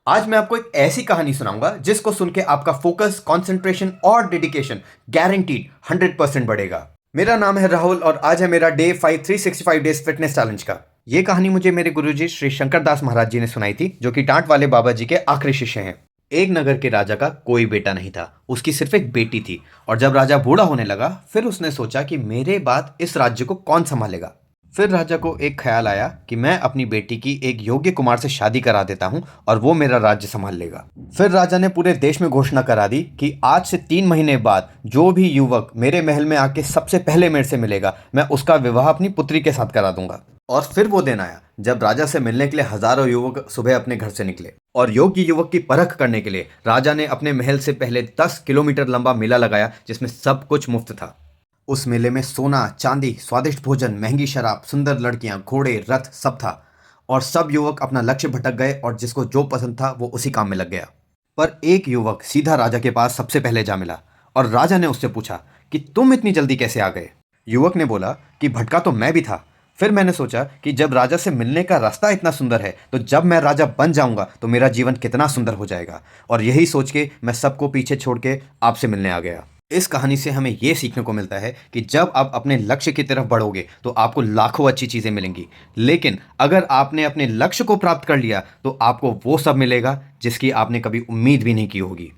आज मैं आपको एक ऐसी कहानी सुनाऊंगा जिसको सुन के आपका फोकस, कंसंट्रेशन और डेडिकेशन गारंटीड 100% बढ़ेगा। मेरा नाम है राहुल और आज है मेरा डे 5 365 डेज फिटनेस चैलेंज का। ये कहानी मुझे मेरे गुरुजी श्री शंकर दास महाराज जी ने सुनाई थी, जो कि टाट वाले बाबा जी के आखिरी शिष्य हैं। एक नगर के राजा का कोई बेटा नहीं था, उसकी सिर्फ एक बेटी थी। और जब राजा बूढ़ा होने लगा, फिर उसने सोचा कि मेरे बाद इस राज्य को कौन संभालेगा। फिर राजा को एक ख्याल आया कि मैं अपनी बेटी की एक योग्य कुमार से शादी करा देता हूँ और वो मेरा राज्य संभाल लेगा। फिर राजा ने पूरे देश में घोषणा करा दी कि आज से 3 महीने बाद जो भी युवक मेरे महल में आके सबसे पहले मेरे से मिलेगा, मैं उसका विवाह अपनी पुत्री के साथ करा दूंगा। और फिर वो दिन आया जब राजा से मिलने के लिए हजारों युवक सुबह अपने घर से निकले। और योग्य युवक की परख करने के लिए राजा ने अपने महल से पहले 10 किलोमीटर लंबा मेला लगाया, जिसमें सब कुछ मुफ्त था। उस मेले में सोना, चांदी, स्वादिष्ट भोजन, महंगी शराब, सुंदर लड़कियां, घोड़े, रथ सब था। और सब युवक अपना लक्ष्य भटक गए और जिसको जो पसंद था वो उसी काम में लग गया। पर एक युवक सीधा राजा के पास सबसे पहले जा मिला और राजा ने उससे पूछा कि तुम इतनी जल्दी कैसे आ गए। युवक ने बोला कि भटका तो मैं भी था। फिर मैंने सोचा कि जब राजा से मिलने का रास्ता इतना सुंदर है, तो जब मैं राजा बन जाऊंगा तो मेरा जीवन कितना सुंदर हो जाएगा। और यही सोच के मैं सबको पीछे छोड़ के आपसे मिलने आ गया। इस कहानी से हमें यह सीखने को मिलता है कि जब आप अपने लक्ष्य की तरफ बढ़ोगे तो आपको लाखों अच्छी चीज़ें मिलेंगी, लेकिन अगर आपने अपने लक्ष्य को प्राप्त कर लिया तो आपको वो सब मिलेगा जिसकी आपने कभी उम्मीद भी नहीं की होगी।